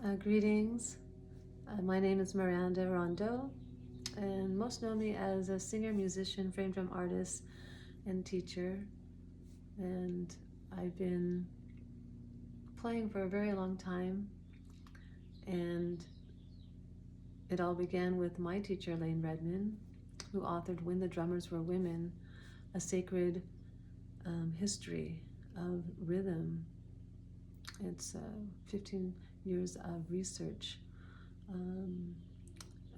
Greetings. My name is Miranda Rondeau, and most know me as a singer, musician, frame drum artist, and teacher. And I've been playing for a very long time, and it all began with my teacher, Layne Redmond, who authored When the Drummers Were Women, a sacred history of rhythm. It's 15 years of research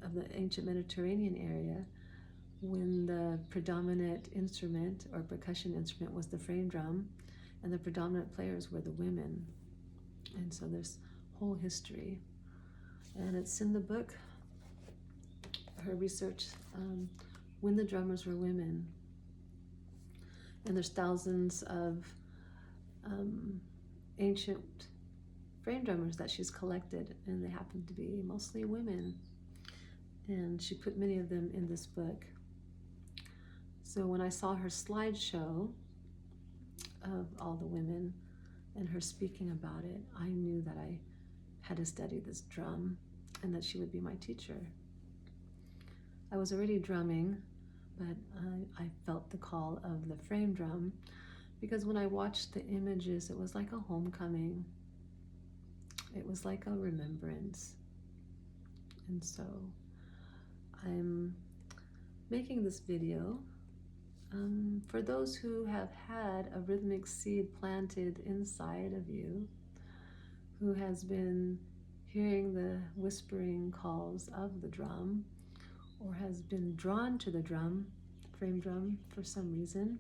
of the ancient Mediterranean area, when the predominant instrument or percussion instrument was the frame drum, and the predominant players were the women. And so there's whole history, and it's in the book, her research, When the Drummers Were Women. And there's thousands of ancient frame drummers that she's collected, and they happen to be mostly women. And she put many of them in this book. So when I saw her slideshow of all the women and her speaking about it, I knew that I had to study this drum and that she would be my teacher. I was already drumming, but I felt the call of the frame drum, because when I watched the images, it was like a homecoming. It was like a remembrance. And so I'm making this video for those who have had a rhythmic seed planted inside of you, who has been hearing the whispering calls of the drum, or has been drawn to the drum, frame drum, for some reason.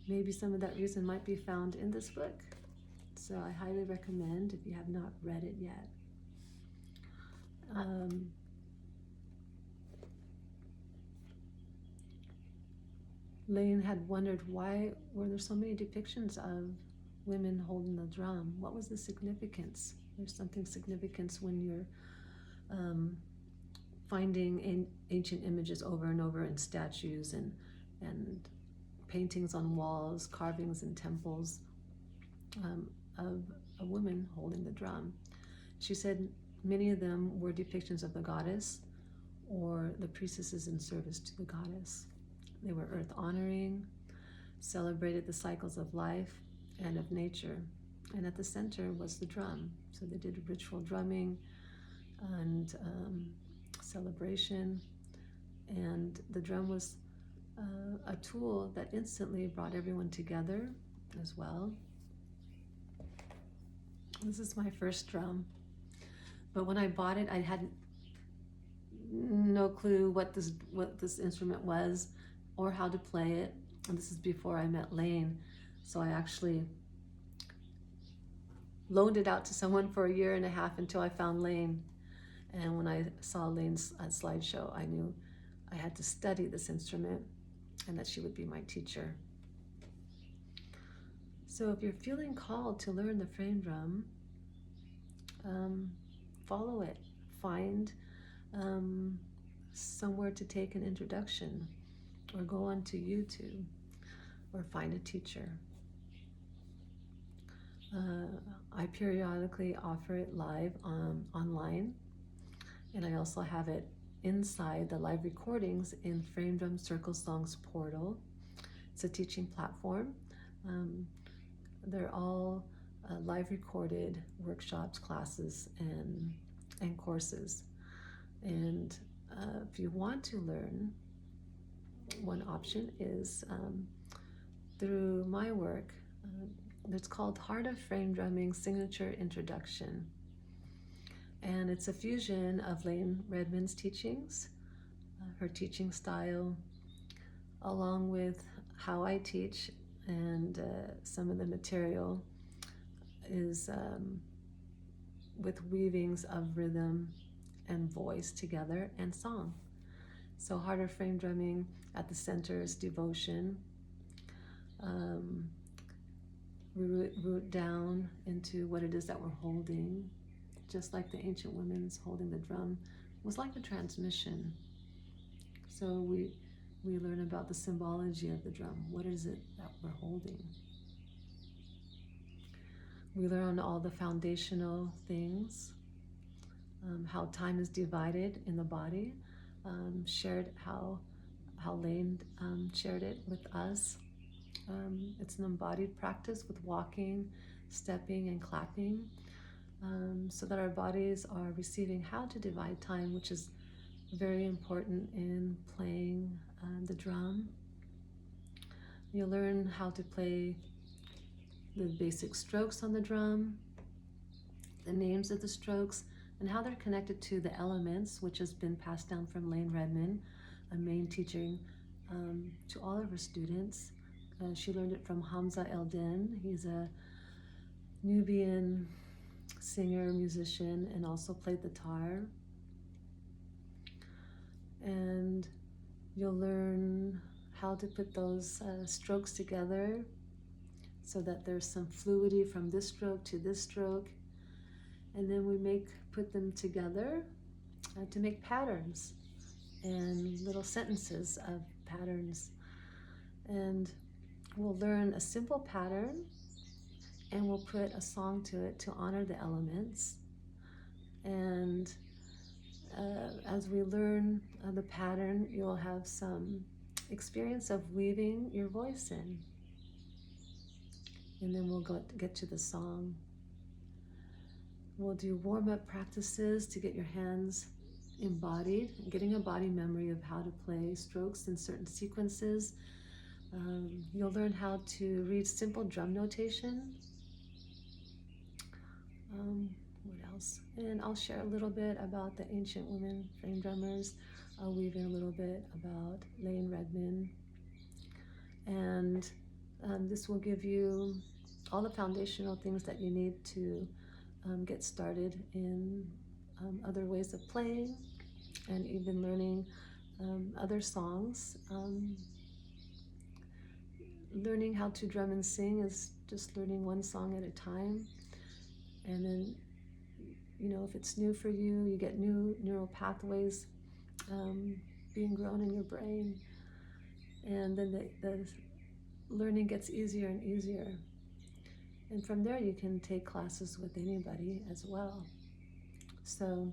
Maybe some of that reason might be found in this book. So I highly recommend, if you have not read it yet. Layne had wondered, why were there so many depictions of women holding the drum? What was the significance? There's something significance when you're finding ancient images over and over in statues and paintings on walls, carvings in temples, of a woman holding the drum. She said many of them were depictions of the goddess or the priestesses in service to the goddess. They were earth honoring, celebrated the cycles of life and of nature, and at the center was the drum. So they did ritual drumming and celebration, and the drum was a tool that instantly brought everyone together as well. This is my first drum, but when I bought it, I had no clue what this instrument was or how to play it. And this is before I met Layne, so I actually loaned it out to someone for a year and a half until I found Layne. And when I saw Layne's slideshow, I knew I had to study this instrument and that she would be my teacher. So if you're feeling called to learn the frame drum, follow it. Find somewhere to take an introduction, or go onto YouTube, or find a teacher. I periodically offer it live online, and I also have it inside the live recordings in Frame Drum Circle Songs portal. It's a teaching platform. They're all live recorded workshops, classes, and courses. And if you want to learn, one option is through my work. It's called Heart of Frame Drumming Signature Introduction. And it's a fusion of Layne Redmond's teachings, her teaching style, along with how I teach, and some of the material is with weavings of rhythm and voice together, and song. So Heart of Frame Drumming, at the center is devotion. We root down into what it is that we're holding, just like the ancient women's holding the drum was like a transmission. So we learn about the symbology of the drum. What is it that we're holding? We learn all the foundational things, how time is divided in the body, shared how Layne shared it with us. It's an embodied practice with walking, stepping, and clapping, so that our bodies are receiving how to divide time, which is very important in playing the drum. You'll learn how to play the basic strokes on the drum, the names of the strokes, and how they're connected to the elements, which has been passed down from Layne Redmond, a main teacher to all of her students. She learned it from Hamza Eldin. He's a Nubian singer, musician, and also played the tar. And you'll learn how to put those strokes together so that there's some fluidity from this stroke to this stroke. And then we put them together to make patterns and little sentences of patterns. And we'll learn a simple pattern, and we'll put a song to it to honor the elements. And as we learn the pattern, you'll have some experience of weaving your voice in. And then we'll get to the song. We'll do warm-up practices to get your hands embodied, getting a body memory of how to play strokes in certain sequences. You'll learn how to read simple drum notation. What else? And I'll share a little bit about the ancient women frame drummers. I'll weave in a little bit about Layne Redmond. And this will give you all the foundational things that you need to get started in other ways of playing, and even learning other songs. Learning how to drum and sing is just learning one song at a time. And then, if it's new for you, you get new neural pathways being grown in your brain. And then the learning gets easier and easier. And from there, you can take classes with anybody as well. So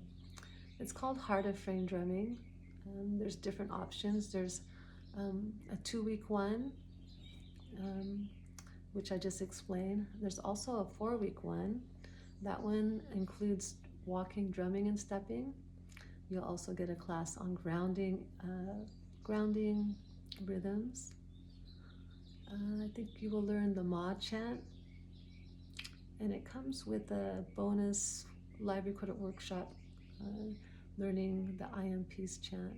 it's called Heart of Frame Drumming. There's different options. There's a 2-week one, which I just explained. There's also a 4-week one. That one includes walking, drumming, and stepping. You'll also get a class on grounding rhythms. I think you will learn the Ma chant, and it comes with a bonus live recorded workshop learning the I Am Peace chant.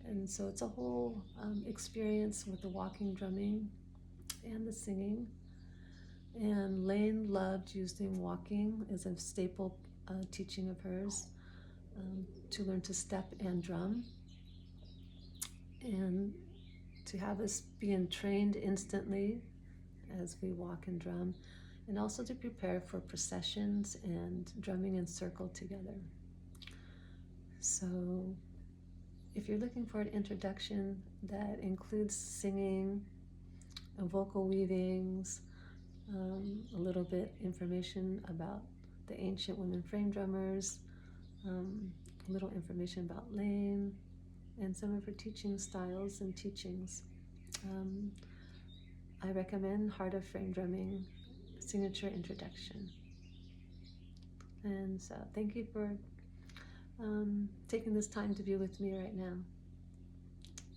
And so it's a whole experience with the walking, drumming, and the singing. And Layne loved using walking as a staple teaching of hers to learn to step and drum, and to have us being trained instantly as we walk and drum, and also to prepare for processions and drumming in circle together. So if you're looking for an introduction that includes singing, vocal weavings, a little bit information about the ancient women frame drummers, a little information about Layne, and some of her teaching styles and teachings, I recommend Heart of Frame Drumming Signature Introduction. And so thank you for taking this time to be with me right now.